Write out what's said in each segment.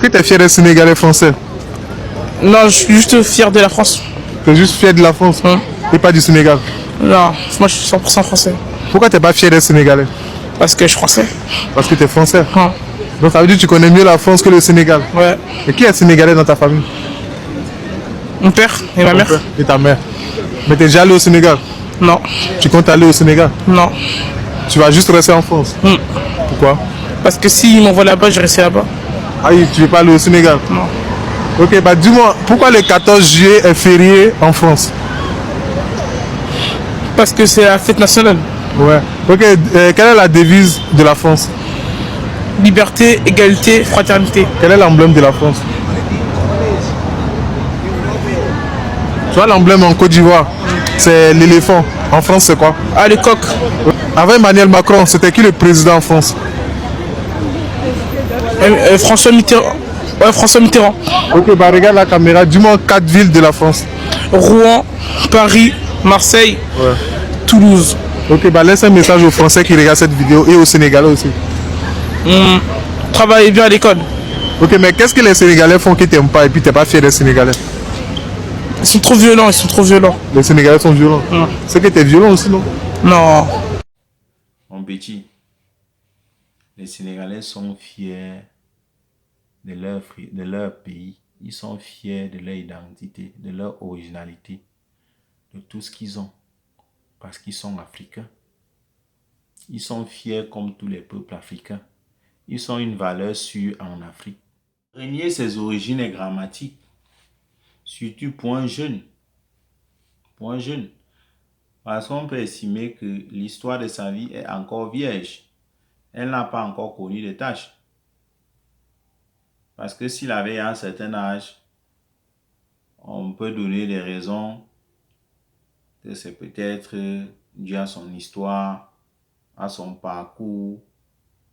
Que tu es fier des Sénégalais français? Non, je suis juste fier de la France. Tu es juste fier de la France et pas du Sénégal? Non, moi je suis 100% français. Pourquoi tu n'es pas fier des Sénégalais? Parce que je suis français. Parce que tu es français. Hein. Donc ça veut dire que tu connais mieux la France que le Sénégal. Ouais. Et qui est Sénégalais dans ta famille? Mon père et ma mère. Ton père et ta mère. Mais tu es déjà allé au Sénégal? Non. Tu comptes aller au Sénégal? Non. Tu vas juste rester en France? Pourquoi? Parce que s'ils m'envoient là-bas, je resterai là-bas. Ah oui, tu ne veux pas aller au Sénégal? Non. Ok, bah dis-moi, pourquoi le 14 juillet est férié en France? Parce que c'est la fête nationale. Ouais. Ok, quelle est la devise de la France? Liberté, égalité, fraternité. Quel est l'emblème de la France? Tu vois l'emblème en Côte d'Ivoire? C'est l'éléphant. En France, c'est quoi? Ah, le coq. Avant Emmanuel Macron, c'était qui le président en France? François Mitterrand. Ouais, François Mitterrand. Ok, bah regarde la caméra. Dis-moi 4 villes de la France. Rouen, Paris, Marseille, Ouais. Toulouse. Ok, bah laisse un message aux Français qui regardent cette vidéo et aux Sénégalais aussi. Travaillez bien à l'école. Ok, mais qu'est-ce que les Sénégalais font qui t'aiment pas et puis t'es pas fier des Sénégalais? Ils sont trop violents, ils sont trop violents. Les Sénégalais sont violents. C'est que t'es violent aussi, non? Non. Mon petit, les Sénégalais sont fiers de leur pays. Ils sont fiers de leur identité, de leur originalité, de tout ce qu'ils ont. Parce qu'ils sont africains. Ils sont fiers comme tous les peuples africains. Ils ont une valeur sûre en Afrique. Renier ses origines est grammatique. Surtout pour un jeune. Pour un jeune. Parce qu'on peut estimer que l'histoire de sa vie est encore vierge. Elle n'a pas encore connu de tâches. Parce que s'il avait un certain âge, on peut donner des raisons que c'est peut-être dû à son histoire, à son parcours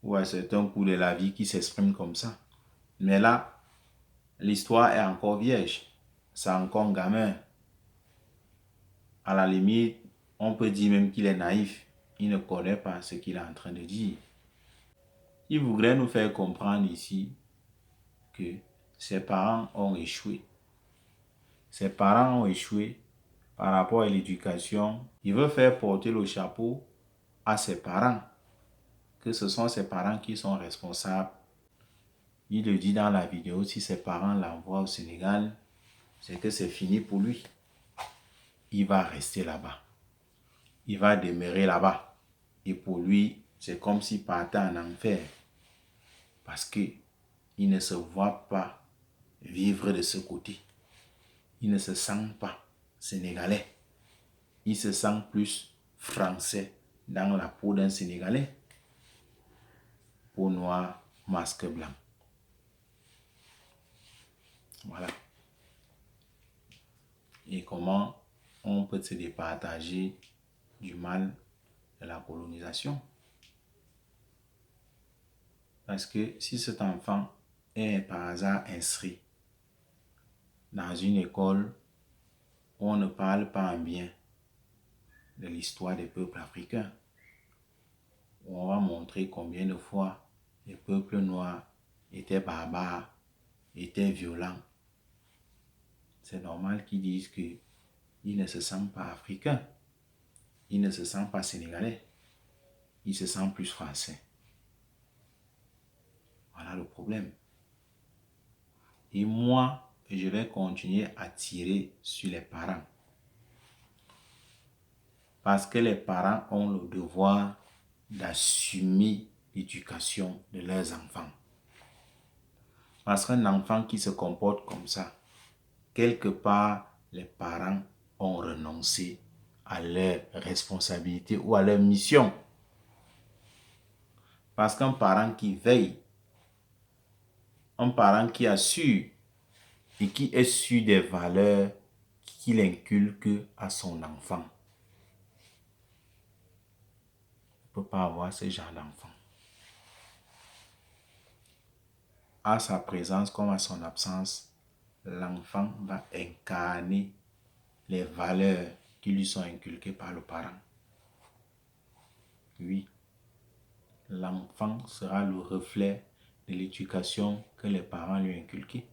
ou à certains coups de la vie qui s'expriment comme ça. Mais là, l'histoire est encore vierge. C'est encore un gamin. À la limite, on peut dire même qu'il est naïf. Il ne connaît pas ce qu'il est en train de dire. Il voudrait nous faire comprendre ici que ses parents ont échoué. Ses parents ont échoué par rapport à l'éducation. Il veut faire porter le chapeau à ses parents, que ce sont ses parents qui sont responsables. Il le dit dans la vidéo, si ses parents l'envoient au Sénégal, c'est que c'est fini pour lui. Il va rester là-bas. Il va demeurer là-bas. Et pour lui, c'est comme s'il partait en enfer. Parce qu'il ne se voit pas vivre de ce côté. Il ne se sent pas sénégalais. Il se sent plus français dans la peau d'un Sénégalais. Peau noire, masque blanc. Voilà. Et comment on peut se départager du mal de la colonisation? Parce que si cet enfant est par hasard inscrit dans une école où on ne parle pas en bien de l'histoire des peuples africains, où on va montrer combien de fois les peuples noirs étaient barbares, étaient violents, c'est normal qu'ils disent qu'ils ne se sentent pas africains, ils ne se sentent pas sénégalais, ils se sentent plus français. Voilà le problème. Et moi, je vais continuer à tirer sur les parents. Parce que les parents ont le devoir d'assumer l'éducation de leurs enfants. Parce qu'un enfant qui se comporte comme ça, quelque part, les parents ont renoncé à leur responsabilité ou à leur mission. Parce qu'un parent qui veille, un parent qui assure et qui est sûr des valeurs qu'il inculque à son enfant, ne peut pas avoir ce genre d'enfant. À sa présence comme à son absence, l'enfant va incarner les valeurs qui lui sont inculquées par le parent. Oui, l'enfant sera le reflet de l'éducation que les parents lui inculquent.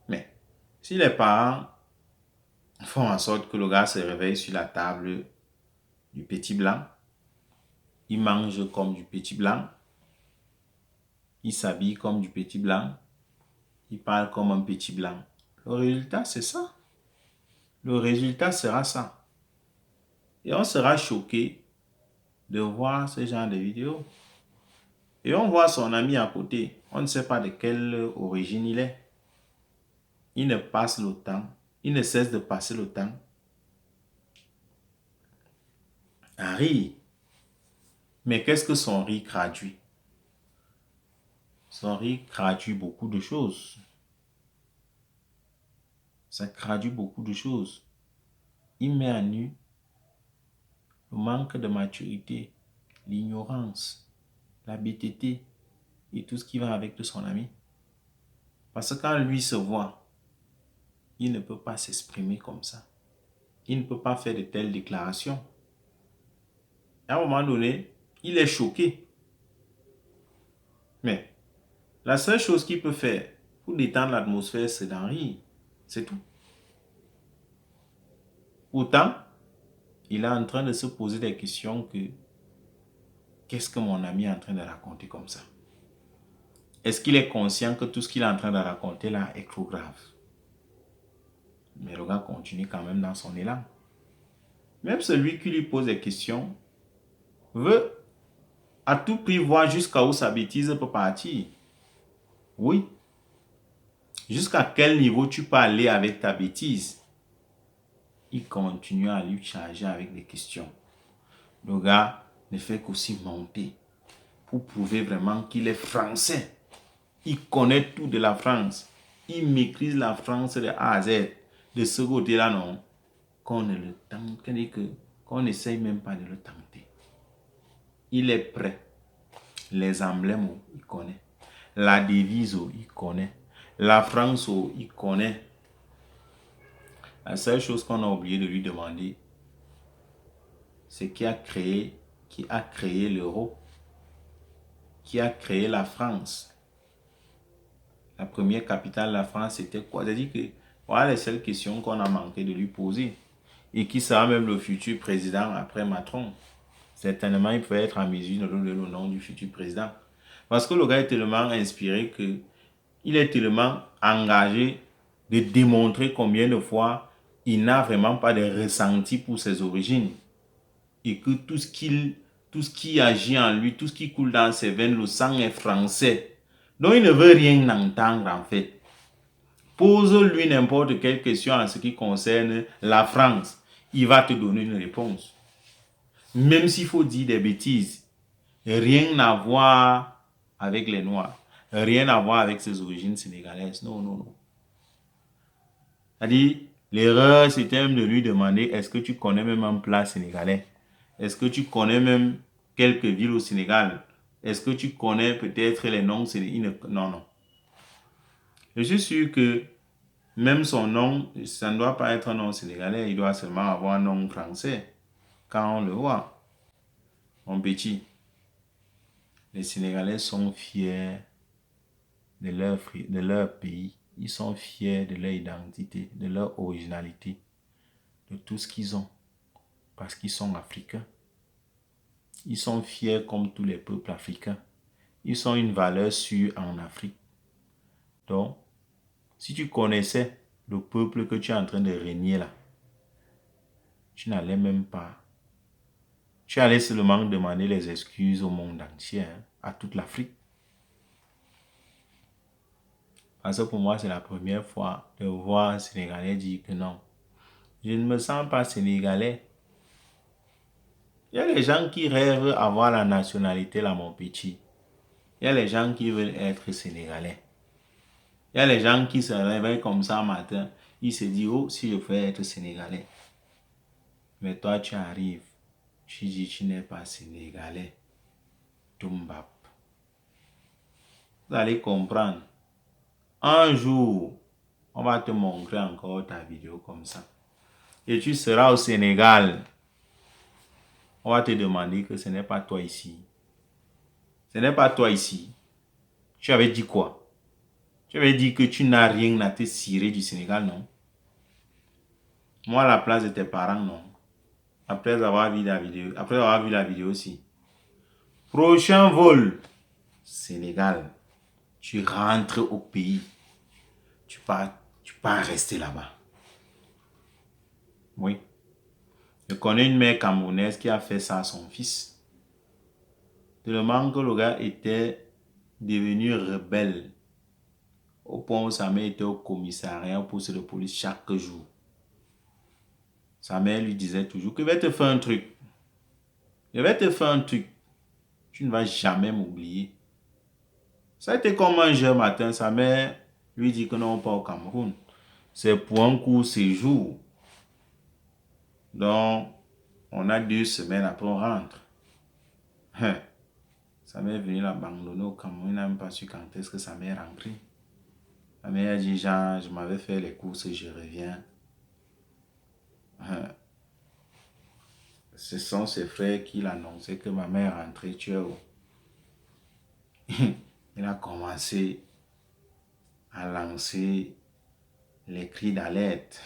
Mais si les parents font en sorte que le gars se réveille sur la table du petit blanc, il mange comme du petit blanc, il s'habille comme du petit blanc, il parle comme un petit blanc. Le résultat, c'est ça. Le résultat sera ça. Et on sera choqué de voir ce genre de vidéos. Et on voit son ami à côté. On ne sait pas de quelle origine il est. Il ne passe le temps. Il ne cesse de passer le temps à rire. Mais qu'est-ce que son rire traduit? Son rire traduit beaucoup de choses. Ça traduit beaucoup de choses. Il met à nu le manque de maturité, l'ignorance, la bêtité et tout ce qui va avec de son ami. Parce que quand lui se voit, il ne peut pas s'exprimer comme ça. Il ne peut pas faire de telles déclarations. À un moment donné, il est choqué. Mais la seule chose qu'il peut faire pour détendre l'atmosphère, c'est d'en rire. C'est tout. Pourtant, il est en train de se poser des questions que qu'est-ce que mon ami est en train de raconter comme ça? Est-ce qu'il est conscient que tout ce qu'il est en train de raconter là est trop grave? Mais le gars continue quand même dans son élan. Même celui qui lui pose des questions veut à tout prix voir jusqu'à où sa bêtise peut partir. Oui. Jusqu'à quel niveau tu peux aller avec ta bêtise? Il continue à lui charger avec des questions. Le gars ne fait qu'aussi monter pour prouver vraiment qu'il est français. Il connaît tout de la France. Il maîtrise la France de A à Z. De ce côté-là, non. Qu'on ne le tente, qu'on n'essaye même pas de le tenter. Il est prêt. Les emblèmes, il connaît. La devise, il connaît. La France, il connaît. La seule chose qu'on a oublié de lui demander, c'est qui a créé l'euro, qui a créé la France. La première capitale de la France, c'était quoi? C'est-à-dire que voilà les seules questions qu'on a manqué de lui poser. Et qui sera même le futur président après Macron. Certainement, il peut être en mesure de donner le nom du futur président. Parce que le gars est tellement inspiré que il est tellement engagé de démontrer combien de fois il n'a vraiment pas de ressenti pour ses origines. Et que tout ce qui agit en lui, tout ce qui coule dans ses veines, le sang est français. Donc il ne veut rien entendre en fait. Pose-lui n'importe quelle question en ce qui concerne la France. Il va te donner une réponse. Même s'il faut dire des bêtises. Rien à voir avec les Noirs. Rien à voir avec ses origines sénégalaises. Non, non, non. C'est-à-dire, l'erreur, c'était même de lui demander, est-ce que tu connais même un plat sénégalais? Est-ce que tu connais même quelques villes au Sénégal? Est-ce que tu connais peut-être les noms sénégalais? Non, non. Je suis sûr que même son nom, ça ne doit pas être un nom sénégalais, il doit seulement avoir un nom français. Quand on le voit, mon petit, les Sénégalais sont fiers de leur pays. Ils sont fiers de leur identité, de leur originalité, de tout ce qu'ils ont. Parce qu'ils sont africains. Ils sont fiers comme tous les peuples africains. Ils ont une valeur sûre en Afrique. Donc, si tu connaissais le peuple que tu es en train de régner là, tu n'allais même pas. Tu allais seulement demander les excuses au monde entier, hein, à toute l'Afrique. Parce que pour moi, c'est la première fois de voir un Sénégalais dire que non, je ne me sens pas sénégalais. Il y a les gens qui rêvent avoir la nationalité là, mon petit. Il y a les gens qui veulent être sénégalais. Il y a les gens qui se réveillent comme ça matin. Ils se disent, oh, si je veux être sénégalais. Mais toi, tu arrives. Tu dis, tu n'es pas sénégalais. Tumbap. Vous allez comprendre. Un jour, on va te montrer encore ta vidéo comme ça. Et tu seras au Sénégal. On va te demander que ce n'est pas toi ici. Ce n'est pas toi ici. Tu avais dit quoi? Tu avais dit que tu n'as rien à te cirer du Sénégal, non? Moi, à la place de tes parents, non. Après avoir vu la vidéo aussi. Prochain vol, Sénégal. Tu rentres au pays. Tu pas rester là-bas. Oui. Je connais une mère camerounaise qui a fait ça à son fils. Tellement que le gars était devenu rebelle. Au point où sa mère était au commissariat pour poste de police chaque jour. Sa mère lui disait toujours que je vais te faire un truc. Je vais te faire un truc. Tu ne vas jamais m'oublier. Ça a été comme un jeudi matin. Sa mère lui dit que non, pas au Cameroun. C'est pour un court séjour. Donc, on a 2 semaines après on rentre. Sa mère est venue l'abandonner au Cameroun. Il n'a même pas su quand est-ce que sa mère est rentrée. La mère a dit, Jean, je m'avais fait les courses et je reviens. Ce sont ses frères qui l'annonçaient que ma mère est rentrée. Il a commencé à lancer les cris d'alerte.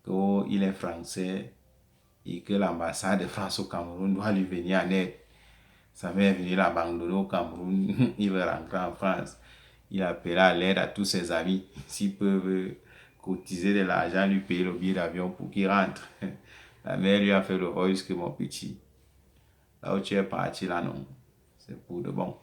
Qu'il est français et que l'ambassade de France au Cameroun doit lui venir en aide. Sa mère est venue l'abandonner au Cameroun. Il veut rentrer en France. Il a appelé à l'aide à tous ses amis. S'ils peuvent cotiser de l'argent, lui payer le billet d'avion pour qu'il rentre. La mère lui a fait le voice que mon petit. Là où tu es parti, là non. C'est pour de bon.